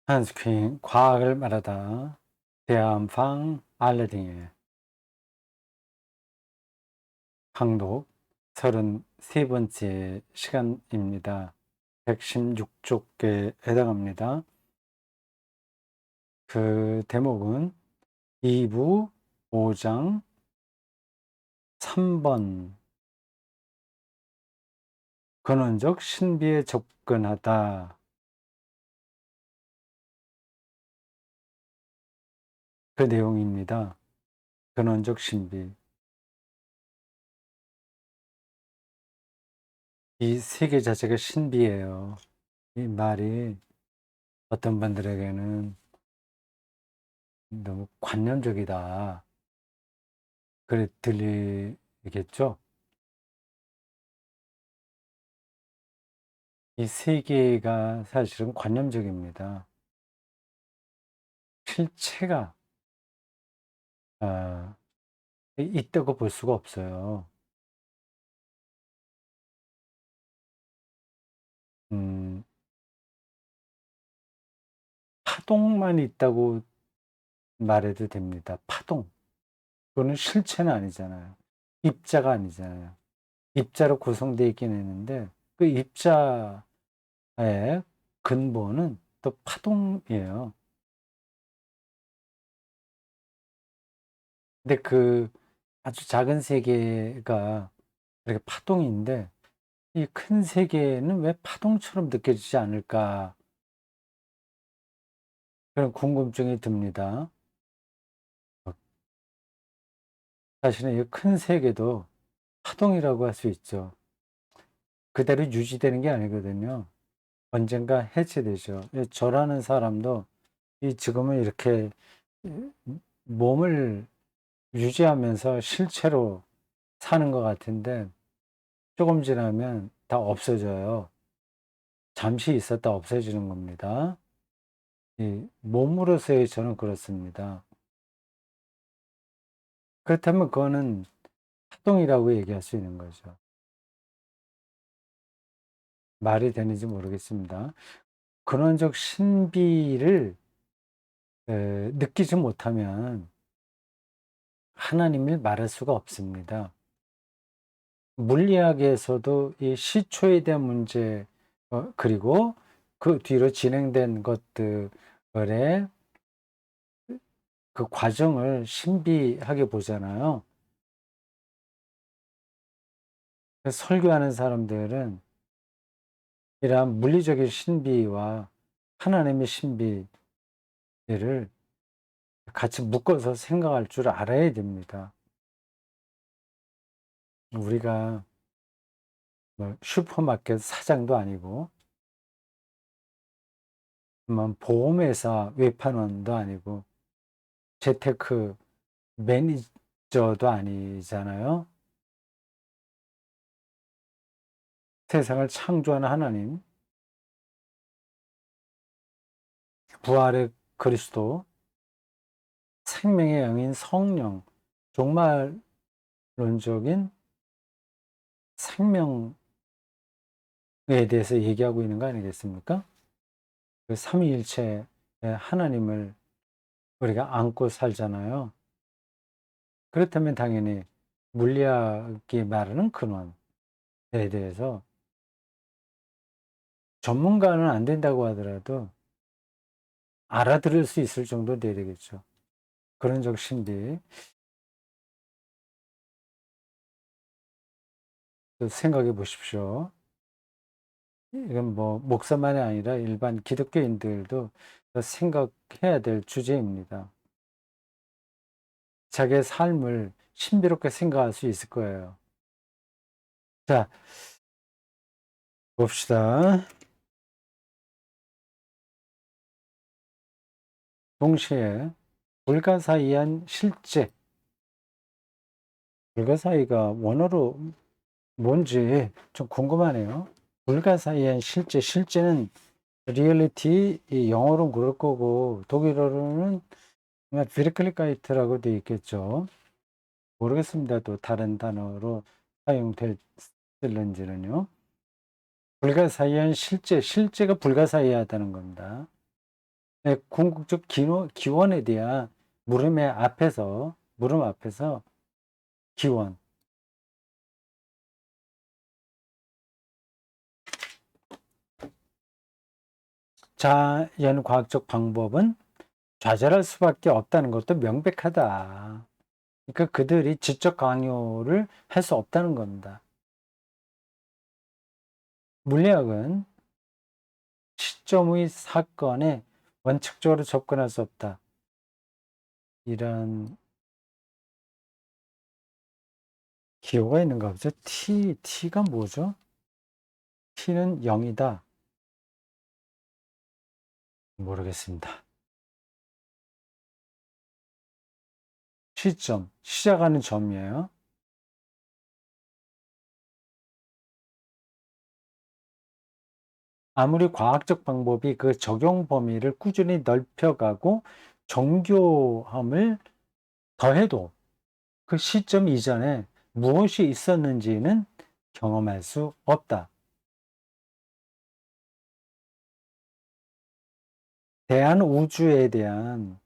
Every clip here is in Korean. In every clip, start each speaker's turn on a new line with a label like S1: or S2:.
S1: 한스퀸 과학을 말하다 대한방 알레딩의 강독 33번째 시간입니다. 116쪽에 해당합니다. 그 대목은 2부 5장 3번 근원적 신비에 접근하다. 그 내용입니다. 근원적 신비. 이 세계 자체가 신비예요. 이 말이 어떤 분들에게는 너무 관념적이다. 그래 들리겠죠? 이 세계가 사실은 관념적입니다. 실체가 아, 있다고 볼 수가 없어요. 음, 파동만 있다고 말해도 됩니다. 파동. 그거는 실체는 아니잖아요. 입자가 아니잖아요. 입자로 구성되어 있긴 했는데 그 입자의 근본은 또 파동이에요. 근데 그 아주 작은 세계가 이렇게 파동인데 이 큰 세계는 왜 파동처럼 느껴지지 않을까 그런 궁금증이 듭니다. 사실은 이 큰 세계도 파동이라고 할 수 있죠. 그대로 유지되는 게 아니거든요. 언젠가 해체되죠. 저라는 사람도 이 지금은 이렇게 몸을 유지하면서 실체로 사는 것 같은데 조금 지나면 다 없어져요. 잠시 있었다 없어지는 겁니다. 이 몸으로서의 저는 그렇습니다. 그렇다면 그거는 파동이라고 얘기할 수 있는 거죠. 말이 되는지 모르겠습니다. 근원적 신비를 느끼지 못하면 하나님을 말할 수가 없습니다. 물리학에서도 이 시초에 대한 문제, 그리고 그 뒤로 진행된 것들의 그 과정을 신비하게 보잖아요. 그래서 설교하는 사람들은 이러한 물리적인 신비와 하나님의 신비를 같이 묶어서 생각할 줄 알아야 됩니다. 우리가 뭐 슈퍼마켓 사장도 아니고 뭐 보험회사 외판원도 아니고 재테크 매니저도 아니잖아요. 세상을 창조하는 하나님, 부활의 그리스도, 생명의 영인 성령, 종말론적인 생명에 대해서 얘기하고 있는 거 아니겠습니까? 그 삼위일체의 하나님을 우리가 안고 살잖아요. 그렇다면 당연히 물리학이 말하는 근원에 대해서 전문가는 안 된다고 하더라도 알아들을 수 있을 정도 돼야 되겠죠. 근원적 신비. 생각해 보십시오. 이건 뭐 목사만이 아니라 일반 기독교인들도 생각해야 될 주제입니다. 자기의 삶을 신비롭게 생각할 수 있을 거예요. 자, 봅시다. 동시에 불가사의한 실제, 불가사의가 원어로 뭔지 좀 궁금하네요. 불가사의한 실제, 실제는 리얼리티, 이 영어로는 그럴 거고 독일어로는 비르클리카이트라고 되어 있겠죠. 모르겠습니다. 또 다른 단어로 사용될는지는요. 불가사의한 실제, 실제가 불가사의하다는 겁니다. 궁극적 기원에 대한 물음 앞에서 기원. 자연 과학적 방법은 좌절할 수밖에 없다는 것도 명백하다. 그러니까 그들이 지적 강요를 할 수 없다는 겁니다. 물리학은 시점의 사건에 원칙적으로 접근할 수 없다. 이런 기호가 있는가 보죠. T가 뭐죠? T는 0이다. 모르겠습니다. 시점, 시작하는 점이에요. 아무리 과학적 방법이 그 적용 범위를 꾸준히 넓혀가고 정교함을 더해도 그 시점 이전에 무엇이 있었는지는 경험할 수 없다. 대한우주에 대한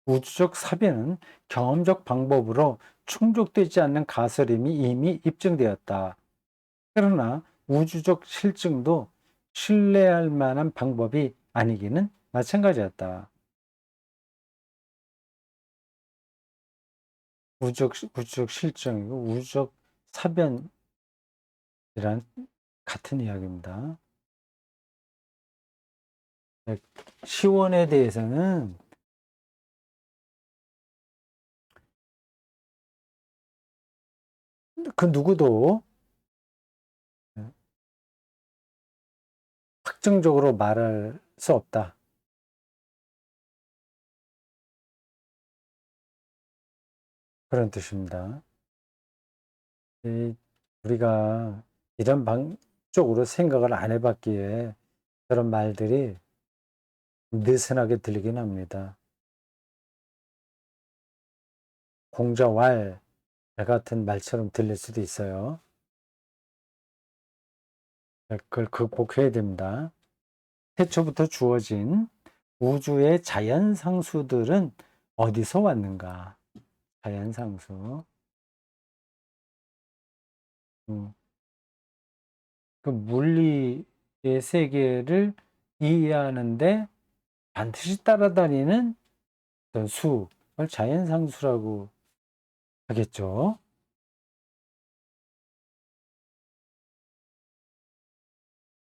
S1: 우주적 사변은 경험적 방법으로 충족되지 않는 가설임이 이미 입증되었다. 그러나 우주적 실증도 신뢰할 만한 방법이 아니기는 마찬가지였다. 우주적 실증이고 우주적 사변이란 같은 이야기입니다. 시원에 대해서는 그 누구도 확정적으로 말할 수 없다. 그런 뜻입니다. 우리가 이런 쪽으로 생각을 안 해봤기에 그런 말들이 느슨하게 들리긴 합니다. 공자왈 같은 말처럼 들릴 수도 있어요. 그걸 극복해야 됩니다. 태초부터 주어진 우주의 자연상수들은 어디서 왔는가? 자연상수. 그 물리의 세계를 이해하는데 반드시 따라다니는 어떤 수를 자연상수라고 하겠죠.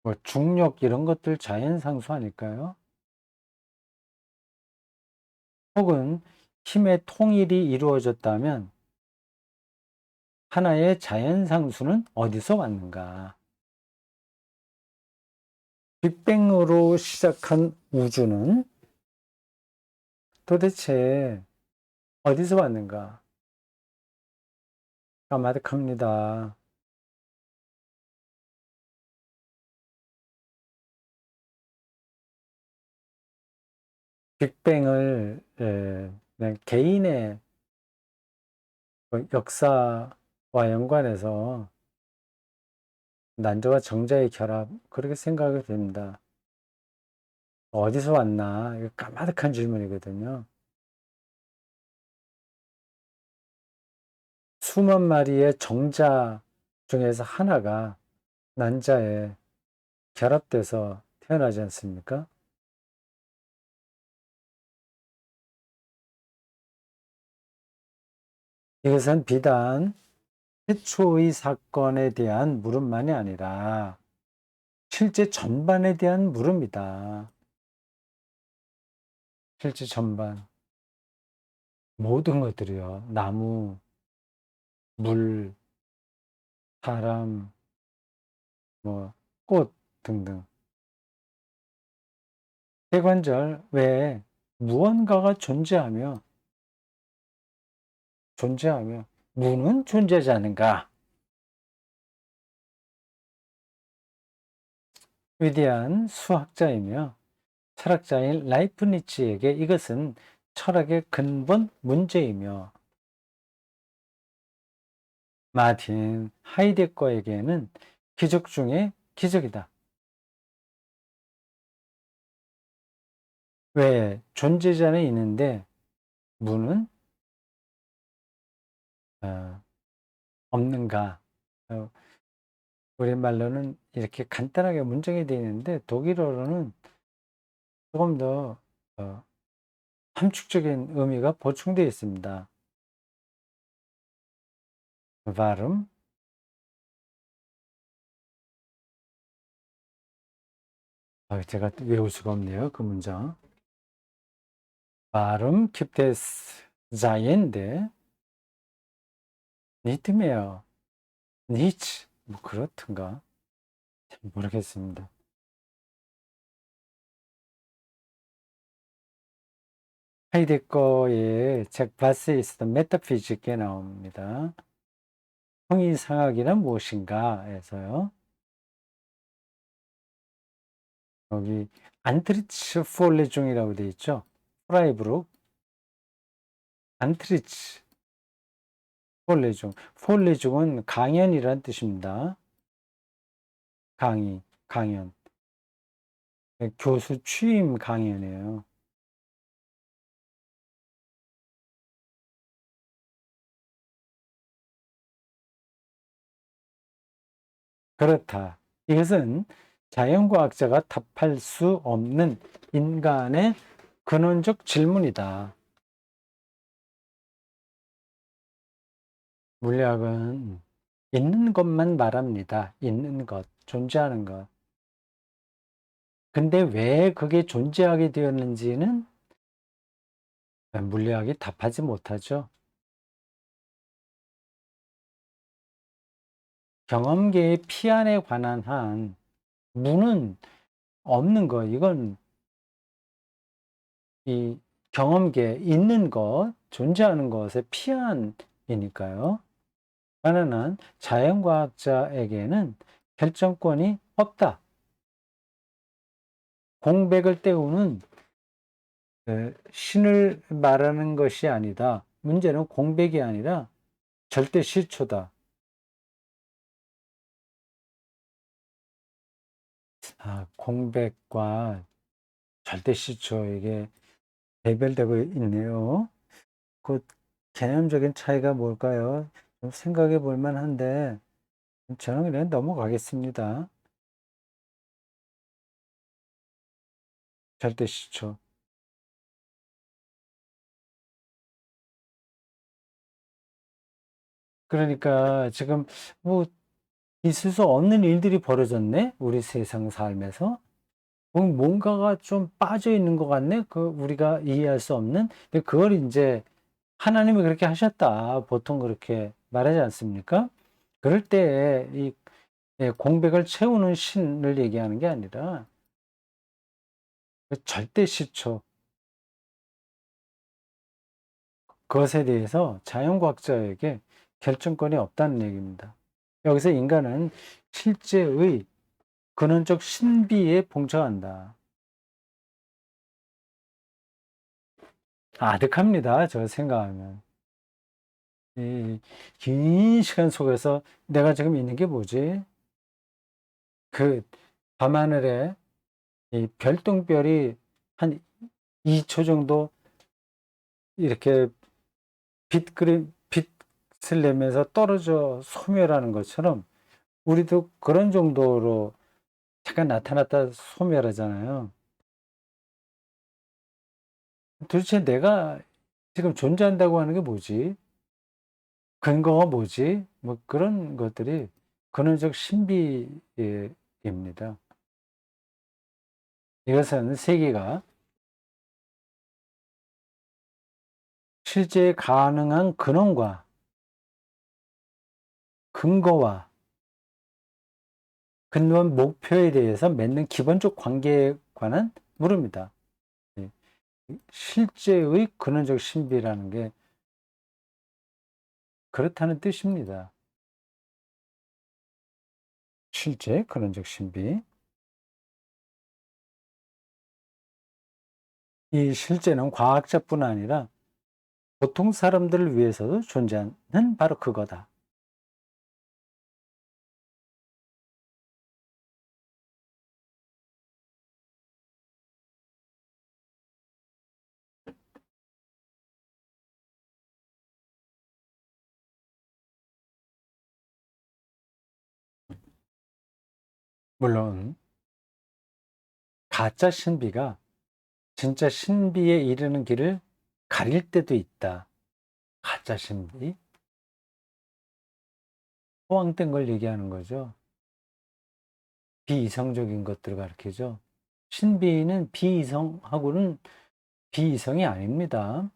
S1: 뭐 중력 이런 것들 자연상수 아닐까요? 혹은 힘의 통일이 이루어졌다면 하나의 자연상수는 어디서 왔는가? 빅뱅으로 시작한 우주는 도대체 어디서 왔는가? 까마득합니다. 빅뱅을 그냥 개인의 역사와 연관해서 난자와 정자의 결합 그렇게 생각이 됩니다. 어디서 왔나? 이거 까마득한 질문이거든요. 수만 마리의 정자 중에서 하나가 난자에 결합돼서 태어나지 않습니까? 이것은 비단 최초의 사건에 대한 물음만이 아니라 실제 전반에 대한 물음이다. 실제 전반. 모든 것들이요. 나무, 물, 사람, 뭐, 꽃 등등. 세관절 외에 무언가가 존재하며, 무는 존재하지 않은가? 위대한 수학자이며 철학자인 라이프니츠에게 이것은 철학의 근본 문제이며 마틴 하이데거에게는 기적 중의 기적이다. 왜 존재자는 있는데 무는 없는가? 어, 우리말로는 이렇게 간단하게 문정이 되어 있는데 독일어로는 조금 더 함축적인 의미가 보충되어 있습니다. 발음, 제가 외울 수가 없네요. 그 문장. 발음 gibt es Seiende nicht mehr, nicht, 뭐 그렇든가 모르겠습니다. 하이데거의 책 Was ist Metaphysic에 나옵니다. 형이상학이란 무엇인가에서요. 여기 안트리츠 폴레중이라고 되어 있죠. 프라이브룩 안트리츠 폴레중. 폴레중은 강연이란 뜻입니다. 강연. 교수 취임 강연이에요. 그렇다. 이것은 자연과학자가 답할 수 없는 인간의 근원적 질문이다. 물리학은 있는 것만 말합니다. 있는 것, 존재하는 것. 근데 왜 그게 존재하게 되었는지는 물리학이 답하지 못하죠. 경험계의 피안에 관한 한 무는 없는 것, 이건 이 경험계, 있는 것, 존재하는 것의 피안이니까요. 가능한 자연과학자에게는 결정권이 없다. 공백을 때우는 신을 말하는 것이 아니다. 문제는 공백이 아니라 절대 시초다. 공백과 절대 시초 이게 대별되고 있네요. 그 개념적인 차이가 뭘까요? 좀 생각해 볼 만한데 저는 그냥 넘어가겠습니다. 절대 시초. 그러니까 지금 뭐 있을 수 없는 일들이 벌어졌네? 우리 세상 삶에서. 뭔가가 좀 빠져 있는 것 같네? 우리가 이해할 수 없는? 근데 그걸 이제 하나님이 그렇게 하셨다. 보통 그렇게 말하지 않습니까? 그럴 때 이 공백을 채우는 신을 얘기하는 게 아니라 그 절대 시초, 그것에 대해서 자연과학자에게 결정권이 없다는 얘기입니다. 여기서 인간은 실제의 근원적 신비에 봉착한다. 아득합니다. 저 생각하면. 이 긴 시간 속에서 내가 지금 있는 게 뭐지? 그 밤하늘에 이 별똥별이 한 2초 정도 이렇게 빛을 내면서 떨어져 소멸하는 것처럼 우리도 그런 정도로 잠깐 나타났다 소멸하잖아요. 도대체 내가 지금 존재한다고 하는 게 뭐지? 근거가 뭐지? 뭐 그런 것들이 근원적 신비입니다. 이것은 세계가 실제 가능한 근원과 근거와 근원 목표에 대해서 맺는 기본적 관계에 관한 물음이다. 예. 실제의 근원적 신비라는 게 그렇다는 뜻입니다. 실제 근원적 신비. 이 실제는 과학자뿐 아니라 보통 사람들을 위해서도 존재하는 바로 그거다. 물론 가짜 신비가 진짜 신비에 이르는 길을 가릴 때도 있다. 가짜 신비? 허황된 걸 얘기하는 거죠. 비이성적인 것들을 가리키죠. 신비는 비이성이 아닙니다.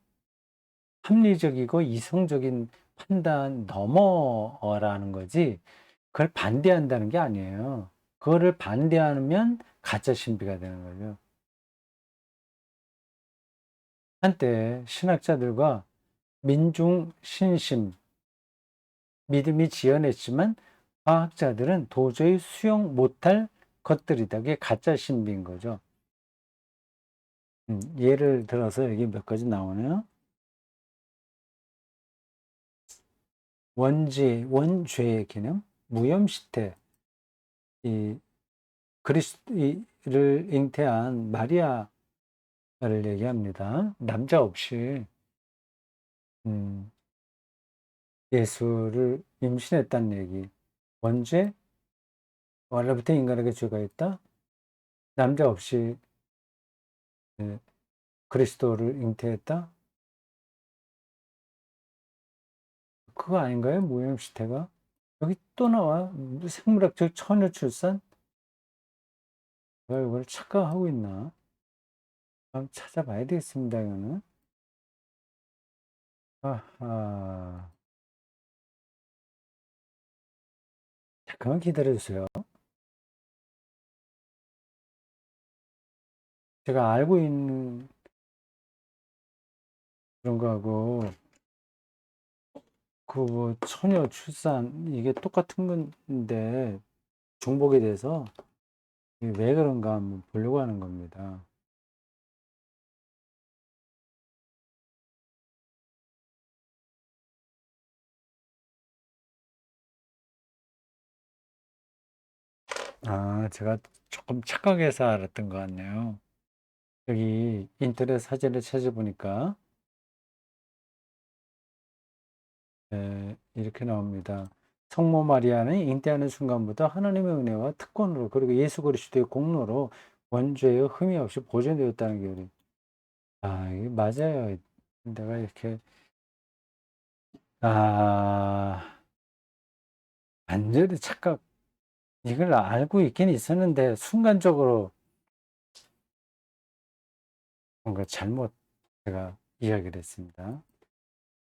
S1: 합리적이고 이성적인 판단 넘어라는 거지, 그걸 반대한다는 게 아니에요. 그거를 반대하면 가짜 신비가 되는 거죠. 한때 신학자들과 민중 신심, 믿음이 지어냈지만 과학자들은 도저히 수용 못할 것들이다. 그게 가짜 신비인 거죠. 예를 들어서 여기 몇 가지 나오네요. 원죄의 개념, 무염시태, 이 그리스도를 잉태한 마리아를 얘기합니다. 남자 없이 음, 예수를 임신했다는 얘기. 원죄, 원래부터 인간에게 죄가 있다. 남자 없이 예, 그리스도를 잉태했다. 그거 아닌가요? 무염시태가? 여기 또 나와. 생물학적 처녀 출산? 내가 이걸 착각하고 있나? 한번 찾아봐야 되겠습니다, 이거는. 아하. 잠깐만 기다려주세요. 제가 알고 있는 그런 거하고, 그 뭐, 처녀 출산, 이게 똑같은 건데, 중복에 대해서, 이게 왜 그런가 한번 보려고 하는 겁니다. 아, 제가 조금 착각해서 알았던 것 같네요. 여기 인터넷 사진을 찾아보니까, 이렇게 나옵니다. 성모 마리아는 잉태하는 순간부터 하나님의 은혜와 특권으로, 그리고 예수 그리스도의 공로로 원죄의 흠이 없이 보존되었다는 게 우리. 아, 이게 맞아요. 내가 이렇게, 아, 완전히 착각, 이걸 알고 있긴 있었는데, 순간적으로 뭔가 잘못 제가 이야기를 했습니다.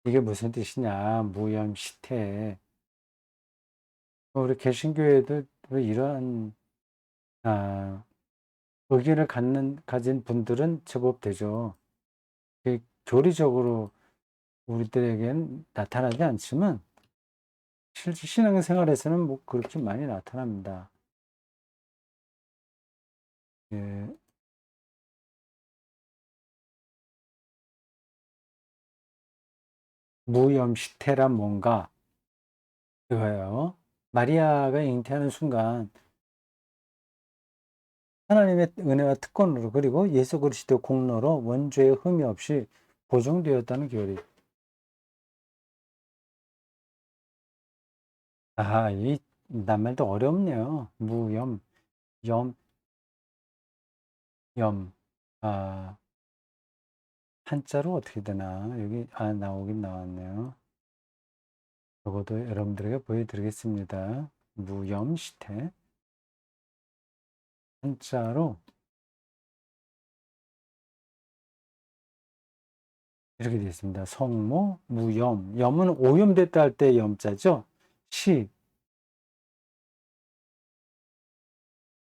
S1: 이게 무슨 뜻이냐, 무염시태. 우리 개신교에도 이러한, 아, 의견을 가진 분들은 제법 되죠. 교리적으로 우리들에겐 나타나지 않지만 실제 신앙생활에서는 뭐 그렇게 많이 나타납니다. 예, 무염시태란 뭔가 그거예요. 마리아가 잉태하는 순간 하나님의 은혜와 특권으로, 그리고 예수 그리스도 공로로 원죄의 흠이 없이 보존되었다는 교리. 아, 이 낱말도 어렵네요. 무염, 염, 염. 아, 한자로 어떻게 되나? 여기 나오긴 나왔네요. 이것도 여러분들에게 보여드리겠습니다. 무염시태. 한자로 이렇게 되어 있습니다. 성모, 무염. 염은 오염됐다 할 때 염자죠. 시,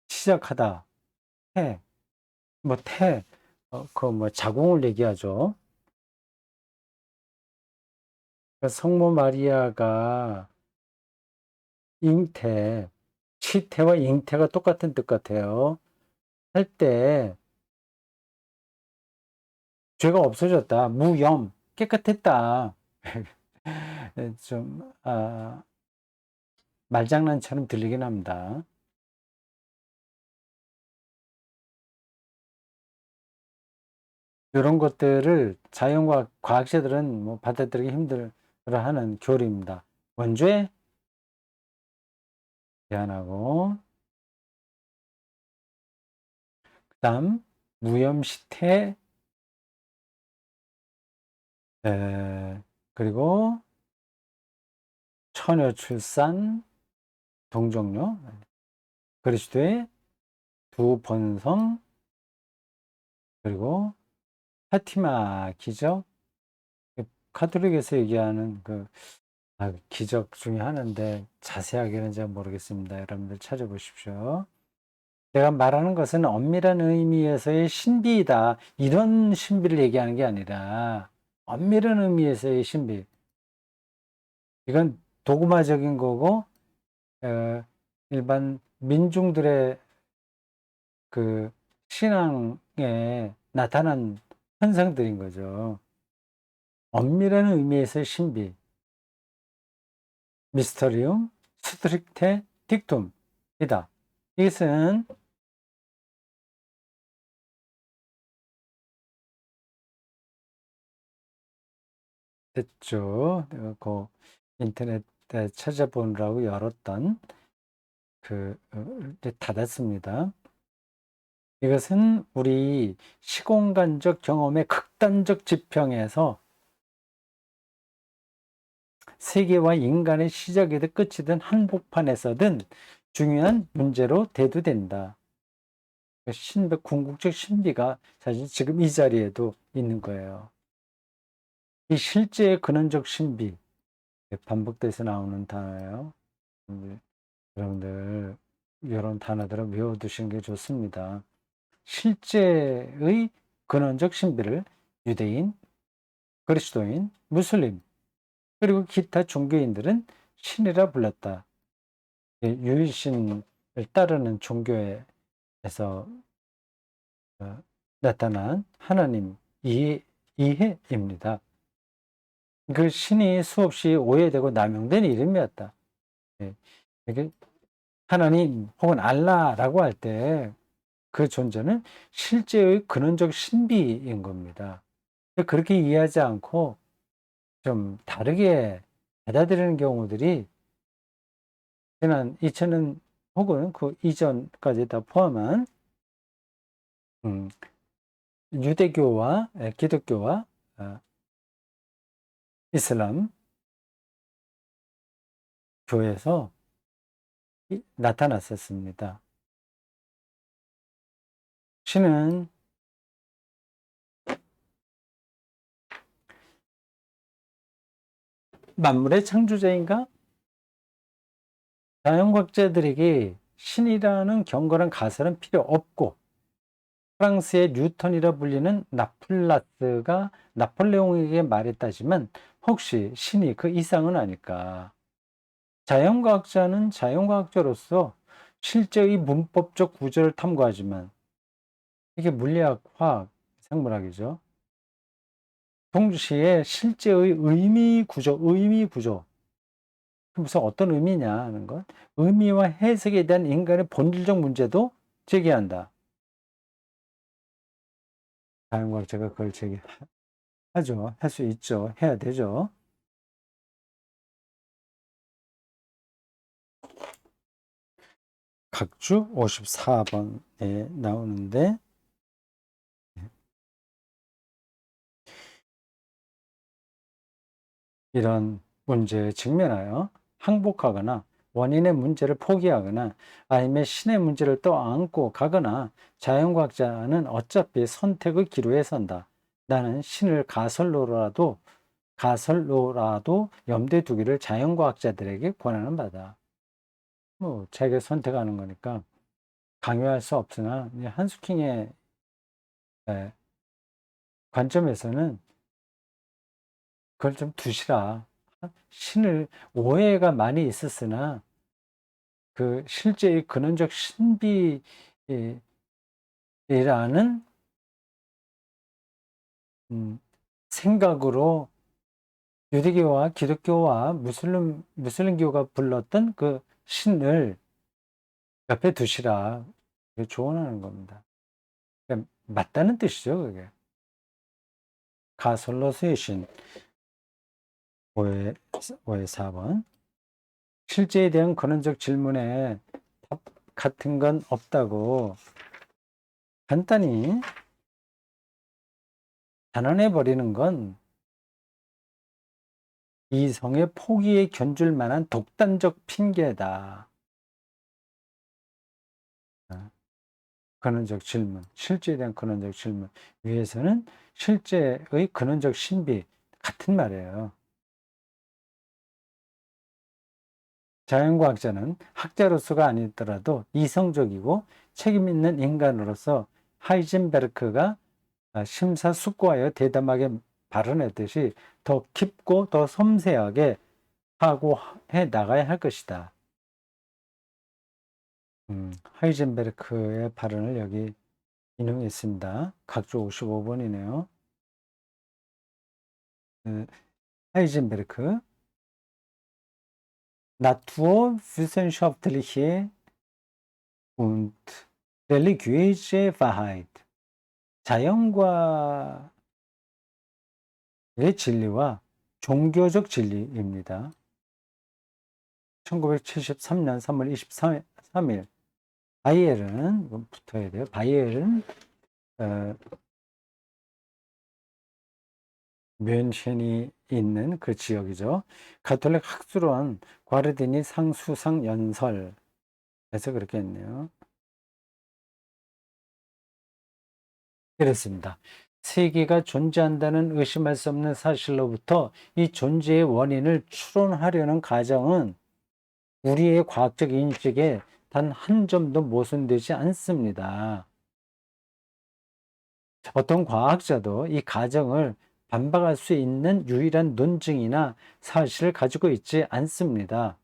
S1: 시작하다. 태, 뭐 태, 그 뭐 자궁을 얘기하죠. 그러니까 성모 마리아가 잉태, 치태와 잉태가 똑같은 뜻 같아요. 할 때 죄가 없어졌다. 무염, 깨끗했다. 좀 말장난처럼 들리긴 합니다. 이런 것들을 자연과학 과학자들은 뭐 받아들이기 힘들어하는 교리입니다. 원죄 제한하고 다음 무염시태, 그리고 처녀출산, 동정녀, 그리스도의 두 번성, 그리고 파티마 기적, 카톨릭에서 얘기하는 기적 중에 하나인데 자세하게는 잘 모르겠습니다. 여러분들 찾아보십시오. 내가 말하는 것은 엄밀한 의미에서의 신비이다, 이런 신비를 얘기하는 게 아니라 엄밀한 의미에서의 신비, 이건 도구마적인 거고 일반 민중들의 그 신앙에 나타난 현상들인 거죠. 엄밀한 의미에서의 신비, 미스터리움 스트릭테 딕툼이다. 이것은 됐죠. 그 인터넷에 찾아보느라고 열었던 이제 닫았습니다. 이것은 우리 시공간적 경험의 극단적 지평에서 세계와 인간의 시작이든 끝이든 한복판에서든 중요한 문제로 대두된다. 궁극적 신비가 사실 지금 이 자리에도 있는 거예요. 이 실제의 근원적 신비, 반복돼서 나오는 단어예요. 여러분들 이런 단어들을 외워두시는 게 좋습니다. 실제의 근원적 신비를 유대인, 그리스도인, 무슬림, 그리고 기타 종교인들은 신이라 불렀다. 유일신을 따르는 종교에서 나타난 하나님 이해입니다. 그 신이 수없이 오해되고 남용된 이름이었다. 이게 하나님 혹은 알라라고 할 때 그 존재는 실제의 근원적 신비인 겁니다. 그렇게 이해하지 않고 좀 다르게 받아들이는 경우들이 지난 2000년 혹은 그 이전까지 다 포함한 유대교와 기독교와 이슬람 교에서 나타났었습니다. 신은 만물의 창조자인가? 자연과학자들에게 신이라는 경건한 가설은 필요 없고, 프랑스의 뉴턴이라 불리는 나플라스가 나폴레옹에게 말했다지만 혹시 신이 그 이상은 아닐까? 자연과학자는 자연과학자로서 실제의 문법적 구조를 탐구하지만, 이게 물리학, 화학, 생물학이죠. 동시에 실제의 의미 구조, 무슨 어떤 의미냐 하는 것, 의미와 해석에 대한 인간의 본질적 문제도 제기한다. 자연과학자가 그걸 제기하죠. 할 수 있죠. 해야 되죠. 각주 54번에 나오는데, 이런 문제에 직면하여 항복하거나 원인의 문제를 포기하거나 아니면 신의 문제를 떠안고 가거나, 자연과학자는 어차피 선택의 기로에 선다. 나는 신을 가설로라도 염두에 두기를 자연과학자들에게 권하는 바다. 뭐 자기가 선택하는 거니까 강요할 수 없으나, 한스킹의 관점에서는 그걸 좀 두시라. 신을 오해가 많이 있었으나 그 실제의 근원적 신비라는 생각으로 유대교와 기독교와 무슬림교가 불렀던 그 신을 옆에 두시라. 조언하는 겁니다. 그러니까 맞다는 뜻이죠, 그게. 가솔로스의 신, 5의 4번. 실제에 대한 근원적 질문에 답 같은 건 없다고 간단히 단언해 버리는 건 이성의 포기에 견줄 만한 독단적 핑계다. 근원적 질문, 실제에 대한 근원적 질문. 위에서는 실제의 근원적 신비, 같은 말이에요. 자연과학자는 학자로서가 아니더라도 이성적이고 책임있는 인간으로서 하이젠베르크가 심사숙고하여 대담하게 발언했듯이 더 깊고 더 섬세하게 사고해 나가야 할 것이다. 하이젠베르크의 발언을 여기 인용했습니다. 각조 55번이네요. 하이젠베르크 Naturwissenschaftliche und religiöse Wahrheit 자연과의 진리와 종교적 진리입니다. 1973년 3월 23일 바이에른 붙어야 돼요. 바이에른 뮌헨이 있는 그 지역이죠. 가톨릭 학술원 과르디니 상수상 연설에서 그렇게 했네요. 그렇습니다. 세계가 존재한다는 의심할 수 없는 사실로부터 이 존재의 원인을 추론하려는 과정은 우리의 과학적 인식에 단 한 점도 모순되지 않습니다. 어떤 과학자도 이 과정을 반박할 수 있는 유일한 논증이나 사실을 가지고 있지 않습니다.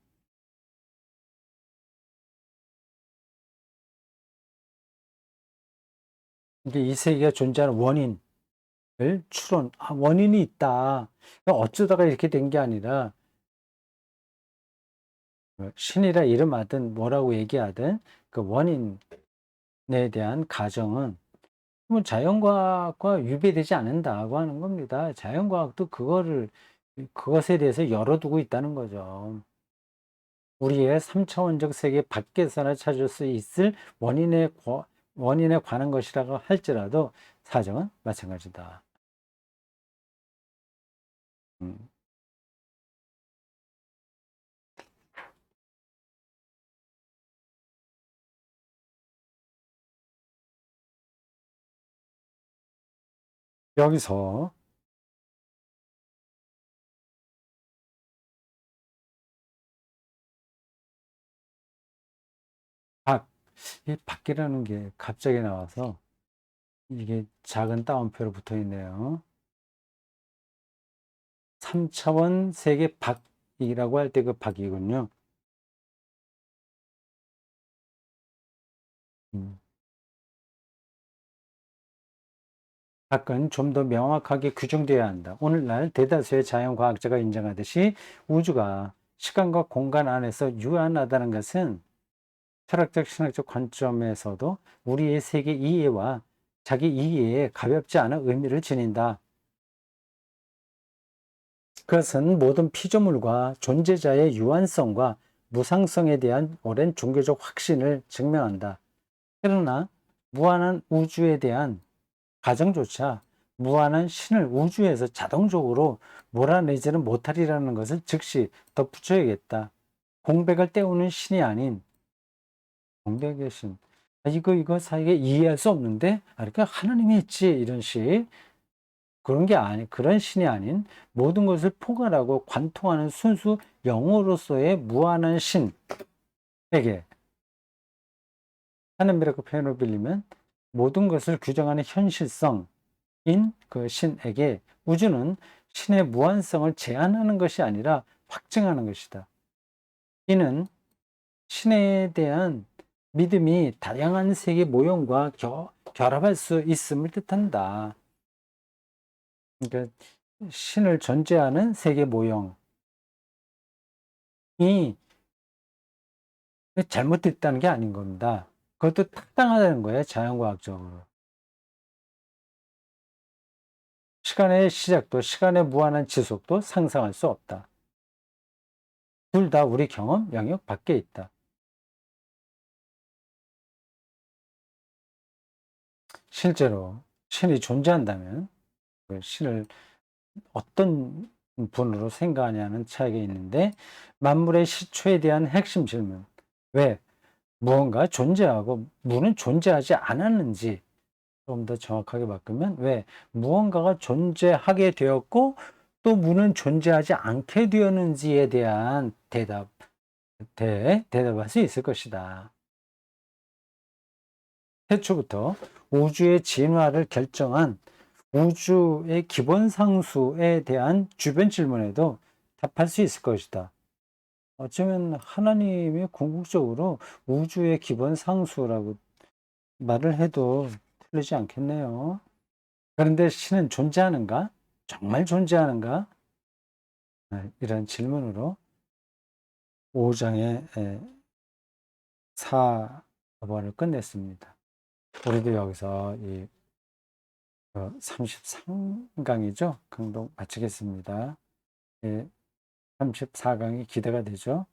S1: 이게 이 세계가 존재하는 원인을 원인이 있다. 어쩌다가 이렇게 된 게 아니라 신이라 이름하든 뭐라고 얘기하든 그 원인에 대한 가정은 뭐 자연과학과 유배되지 않는다고 하는 겁니다. 자연과학도 그것에 대해서 열어두고 있다는 거죠. 우리의 3차원적 세계 밖에서나 찾을 수 있을 원인에 관한 것이라고 할지라도 사정은 마찬가지다. 음. 여기서 박, 이 밖이라는 게 갑자기 나와서 이게 작은 따옴표로 붙어 있네요. 3차원 세계 밖이라고 할 때 그 밖이군요. 음. 밖은 좀 더 명확하게 규정되어야 한다. 오늘날 대다수의 자연과학자가 인정하듯이 우주가 시간과 공간 안에서 유한하다는 것은 철학적, 신학적 관점에서도 우리의 세계 이해와 자기 이해에 가볍지 않은 의미를 지닌다. 그것은 모든 피조물과 존재자의 유한성과 무상성에 대한 오랜 종교적 확신을 증명한다. 그러나 무한한 우주에 대한 가정조차 무한한 신을 우주에서 자동적으로 몰아내지는 못하리라는 것을 즉시 덧붙여야겠다. 공백을 때우는 신이 아닌 공백의 신. 이거 사이에 이해할 수 없는데? 그러니까 하나님이 있지 이런 식. 그런 신이 아닌 모든 것을 포괄하고 관통하는 순수 영으로서의 무한한 신에게 하늘미라크 표현을 빌리면 모든 것을 규정하는 현실성인 그 신에게 우주는 신의 무한성을 제한하는 것이 아니라 확증하는 것이다. 이는 신에 대한 믿음이 다양한 세계 모형과 결합할 수 있음을 뜻한다. 그러니까 신을 존재하는 세계 모형이 잘못됐다는 게 아닌 겁니다. 그것도 타당하다는 거예요, 자연과학적으로. 시간의 시작도 시간의 무한한 지속도 상상할 수 없다. 둘 다 우리 경험 영역 밖에 있다. 실제로 신이 존재한다면 그 신을 어떤 분으로 생각하냐는 차이가 있는데, 만물의 시초에 대한 핵심 질문, 왜 무언가 존재하고 무는 존재하지 않았는지 좀 더 정확하게 바꾸면, 왜 무언가가 존재하게 되었고 또 무는 존재하지 않게 되었는지에 대한 대답할 수 있을 것이다. 태초부터 우주의 진화를 결정한 우주의 기본 상수에 대한 주변 질문에도 답할 수 있을 것이다. 어쩌면 하나님이 궁극적으로 우주의 기본 상수라고 말을 해도 틀리지 않겠네요. 그런데 신은 존재하는가? 정말 존재하는가? 이런 질문으로 5장의 4번을 끝냈습니다. 우리도 여기서 이 33강이죠. 강독 마치겠습니다. 34강이 기대가 되죠.